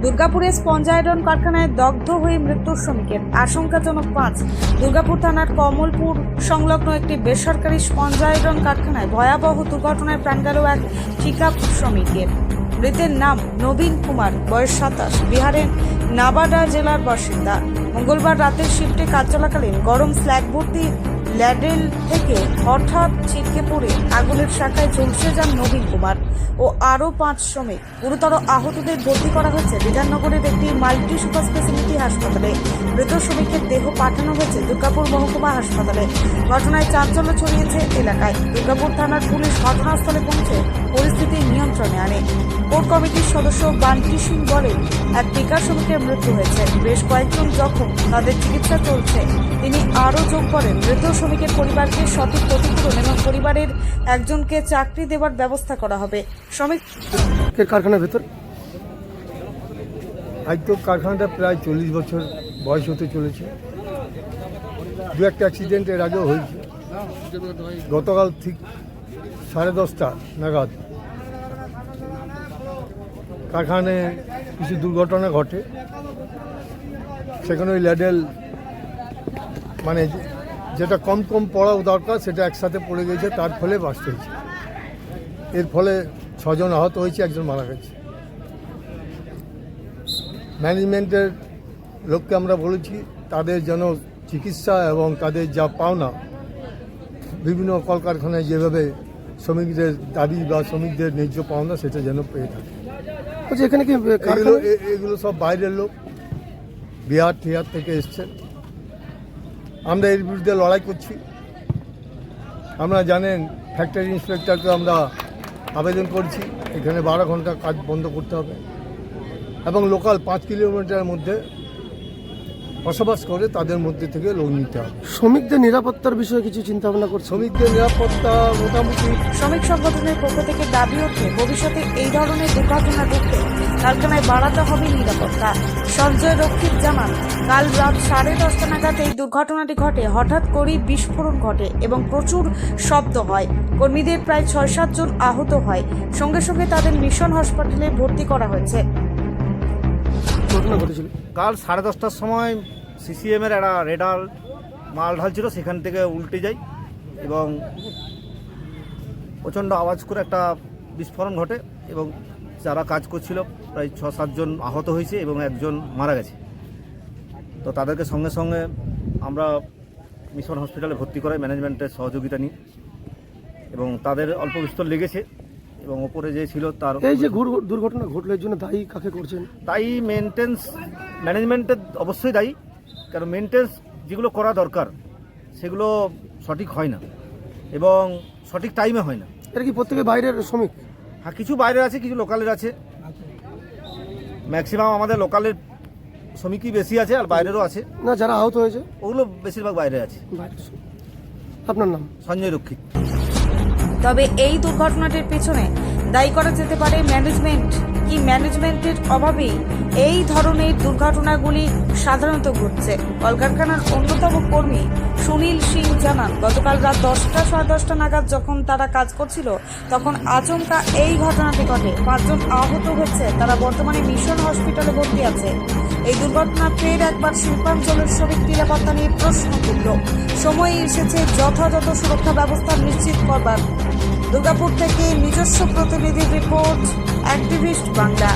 দুর্গাপুরে sponge iron কারখানায় দগ্ধ হয়ে মৃত্যু শ্রমিকের, আশঙ্কাজনক 5। দুর্গাপুর থানার কমলপুর সংলগ্ন একটি বেসরকারি স্পঞ্জ আয়রন কারখানায় ভয়াবহ দুর্ঘটনায় প্রাণ গেল এক ঠিকা শ্রমিকের। মৃতের নাম নবীন কুমার, বয়স 27, বিহারের নাবাডা জেলার বাসিন্দা। মঙ্গলবার রাতের শিফটে কাজ চলাকালীন গরম স্ল্যাগ ভর্তি ল্যাডেল থেকে হঠাৎ ছিটকে পড়ে আগুনের শাখায় ঝলসে যান নবীন কুমার ও আরও 5 শ্রমিক। গুরুতর আহতদের ভর্তি করা হয়েছে বিধাননগরের একটি মাল্টি সুপার স্পেশালিটি হাসপাতালে। মৃত শ্রমিকের দেহ পাঠানো হয়েছে দুর্গাপুর মহকুমা হাসপাতালে। ঘটনায় চাঞ্চল্য ছড়িয়েছে এলাকায়। দুর্গাপুর থানার পুলিশ ঘটনাস্থলে পৌঁছে পরিস্থিতি নিয়ন্ত্রণে আনে। কোর কমিটির সদস্য বান্টি সিং বলেন, এক ঠিকা শ্রমিকের মৃত্যু হয়েছে, বেশ কয়েকজন জখম, তাদের চিকিৎসা চলছে। তিনি আরও যোগ করেন, মৃত শ্রমিকের পরিবারকে সঠিক ক্ষতিপূরণ এবং পরিবারের একজনকে চাকরি দেওয়ার ব্যবস্থা করা হবে। শ্রমিকের কারখানার ভেতর আজ তো কারখানাটা প্রায় 40 বছর বয়স হতে চলেছে। দু একটা অ্যাক্সিডেন্ট এর আগেও হয়েছে। গতকাল ঠিক 10:30 নাগাদ কারখানায় কিছু দুর্ঘটনা ঘটে। সেখানে ওই ল্যাডেল মানে যেটা কম কম পড়াও দরকার সেটা একসাথে পড়ে গেছে, তার ফলে বাস্ট হয়েছে। এর ফলে 6 জন আহত হয়েছে, একজন মারা গেছে। ম্যানেজমেন্টের লোককে আমরা বলেছি তাদের যেন চিকিৎসা এবং তাদের যা পাওনা বিভিন্ন কলকারখানায় যেভাবে শ্রমিকদের দাবি বা শ্রমিকদের ন্যায্য পাওনা সেটা যেন পেয়ে থাকে। এখানে কি এগুলো সব বাইরের লোক, বিহার টিহার থেকে এসছেন। আমরা এর বিরুদ্ধে লড়াই করছি। আমরা জানেন ফ্যাক্টরি ইন্সপেক্টরকে আমরা আবেদন করছি, এখানে 12 ঘন্টা কাজ বন্ধ করতে হবে এবং লোকাল 5 কিলোমিটারের মধ্যে বসবাস করে তাদের মধ্যে থেকে লোক নিতে হবে। শ্রমিকদের নিরাপত্তার বিষয়ে কিছু চিন্তা ভাবনা করছে? শ্রমিকদের নিরাপত্তা মোটামুটি শ্রমিক সংগঠনের পক্ষ থেকে দাবি ওঠে, ভবিষ্যতে এই ধরনের দুর্ঘটনা রুখতে কারখানায় বাড়াতে হবে নিরাপত্তা। সঞ্জয় রক্ষিত জানান, কাল রাত 10:30 নাগাদ এই দুর্ঘটনাটি ঘটে। হঠাৎ করেই বিস্ফোরণ ঘটে এবং প্রচুর শব্দ হয়। কর্মীদের প্রায় 6-7 জন আহত হয়। সঙ্গে সঙ্গে তাদের মিশন হাসপাতালে ভর্তি করা হয়েছে। ঘটনা ঘটেছিল কাল 10:30টার সময় সিসিএমের একটা রেডার মাল ঢালছিল, সেখান থেকে উল্টে যায় এবং প্রচণ্ড আওয়াজ করে একটা বিস্ফোরণ ঘটে এবং যারা কাজ করছিল প্রায় 6-7 জন আহত হয়েছে এবং একজন মারা গেছে। তো তাদেরকে সঙ্গে সঙ্গে আমরা মিশন হসপিটালে ভর্তি করাই ম্যানেজমেন্টের সহযোগিতা নিই এবং তাদের অল্প বিস্তর লেগেছে এবং ওপরে যে ছিল তার। এই যে দুর্ঘটনা ঘটলো এর জন্য দায়ী কাকে করছেন? তাই মেনটেন্স ম্যানেজমেন্টের অবশ্যই দায়ী, কারণ মেনটেন্স যেগুলো করা দরকার সেগুলো সঠিক হয় না এবং সঠিক টাইমে হয় না। এটা কি প্রত্যেকে বাইরের শ্রমিক? হ্যাঁ, কিছু বাইরের আছে, কিছু লোকালের আছে। ম্যাক্সিমাম আমাদের লোকালের শ্রমিকই বেশি আছে আর বাইরেরও আছে। না, যারা আহত হয়েছে ওগুলো বেশিরভাগ বাইরে আছে। আপনার নাম? সঞ্জয় রক্ষিত। তবে এই দুর্ঘটনাটির পিছনে দায়ী করা যেতে পারে ম্যানেজমেন্ট। কি ম্যানেজমেন্টের অভাবেই এই ধরনের দুর্ঘটনাগুলি সাধারণত ঘটছে। কলকারখানার অন্যতম কর্মী সুনীল সিং জানান, গতকাল রাত 10:30 নাগাদ যখন তারা কাজ করছিল তখন আচমকা এই ঘটনাটি ঘটে। 5 জন আহত হচ্ছে, তারা বর্তমানে মিশন হসপিটালে ভর্তি আছে। এই দুর্ঘটনা ফের একবার শিল্পাঞ্চলের শ্রমিক নিরাপত্তা নিয়ে প্রশ্ন তুলল। সময় এসেছে যথাযথ সুরক্ষা ব্যবস্থা নিশ্চিত করবার। দুর্গাপুর থেকে নিজস্ব প্রতিনিধি রিপোর্ট, অ্যাক্টিভিস্ট বাংলা।